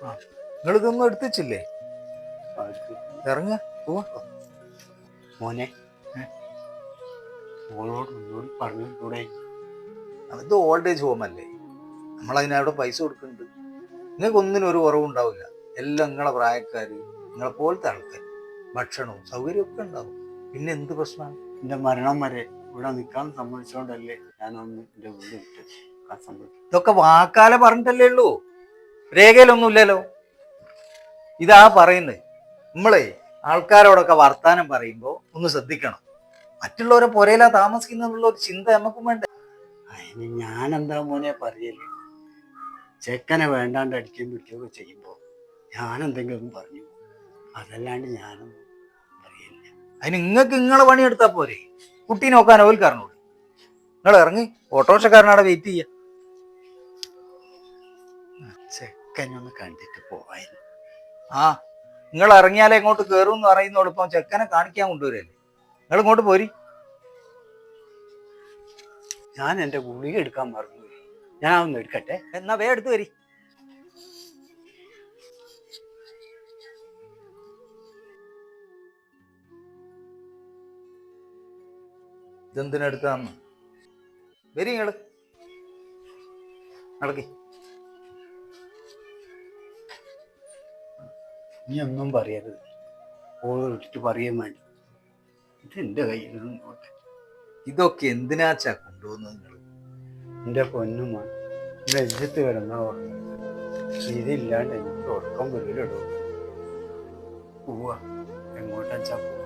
ആ നിങ്ങളിതൊന്നും എടുത്തിച്ചില്ലേ? ഇറങ്ങ പോവാ. മോനെ മോളോട് ഒന്നുകൂടി പറഞ്ഞു കൂടെ? അത് ഓൾഡ് ഏജ് ഹോം അല്ലേ, നമ്മളതിനവിടെ പൈസ കൊടുക്കുന്നുണ്ട്. നിങ്ങൾക്ക് ഒന്നിനും ഒരു കുറവുണ്ടാവില്ല. എല്ലാം നിങ്ങളെ പ്രായക്കാർ, നിങ്ങളെ പോലത്തെ ആൾക്കാർ, ഭക്ഷണവും സൗകര്യവും ഒക്കെ ഉണ്ടാവും. പിന്നെ എന്ത് പ്രശ്നമാണ്? എൻ്റെ മരണം വരെ ഇവിടെ നിൽക്കാൻ സമ്മതിച്ചോണ്ടല്ലേ ഞാനൊന്ന് എൻ്റെ വീട് വിട്ട് നിൽക്കാൻ സമ്മതിച്ചു. ഇതൊക്കെ വാക്കാലെ പറഞ്ഞിട്ടല്ലേ ഉള്ളൂ, രേഖയിലൊന്നുമില്ലല്ലോ. ഇതാ പറയുന്നത്. നമ്മളെ ആൾക്കാരോടൊക്കെ വർത്താനം പറയുമ്പോൾ ഒന്ന് ശ്രദ്ധിക്കണം. മറ്റുള്ളവരെ പുരയിലാ താമസിക്കുന്നുള്ള ഒരു ചിന്ത നമുക്കും വേണ്ടേ? അതിന് ഞാനെന്താ മോനെ പറയല്ലേ? ചെക്കനെ വേണ്ടാണ്ട് അടിക്കുകയും പിടിക്കുകയൊക്കെ ചെയ്യുമ്പോൾ ഞാനെന്തെങ്കിലും പറഞ്ഞു, അതല്ലാണ്ട് ഞാനൊന്നും പറയില്ല. അതിന് നിങ്ങൾക്ക് നിങ്ങളെ പണിയെടുത്താൽ പോരെ? കുട്ടി നോക്കാൻ ഓൽ കാരണോളൂ. നിങ്ങൾ ഇറങ്ങി, ഓട്ടോറിക്ഷക്കാരനവിടെ വെയിറ്റ് ചെയ്യാം. ചെക്കനെ ഒന്ന് കണ്ടിട്ട് പോവായിരുന്നു. ആ നിങ്ങൾ ഇറങ്ങിയാലേ ഇങ്ങോട്ട് കയറും എന്ന് പറയുന്നോടൊപ്പം ചെക്കനെ കാണിക്കാൻ കൊണ്ടുവരല്ലേ. നിങ്ങൾ ഇങ്ങോട്ട് പോരി. ഞാൻ എൻ്റെ ഗുളിക എടുക്കാൻ മറന്നുപോയി, ഞാൻ ഒന്ന് എടുക്കട്ടെ. എന്നാ വേ എടുത്ത് വരി. ഇതെന്തിനെടുത്താന്ന് വരി നിങ്ങള് നടക്കി. നീ ഒന്നും പറയരുത്, ഓള് വിട്ടിട്ട് പറയുകയും വേണ്ട. ഇതെൻ്റെ കയ്യിൽ നിന്നോട്ടെ. ഇതൊക്കെ എന്തിനാച്ചാ കൊണ്ടുപോകുന്നത് നിങ്ങൾ? എൻ്റെ പൊന്നുമ്മ നെഞ്ചത്ത് കിടന്നാ ഉറങ്ങും. ഇതില്ലാണ്ട് എനിക്ക് ഉറക്കം വരില്ലടോ. പോവാ, എങ്ങോട്ടാച്ചാ പോവാ.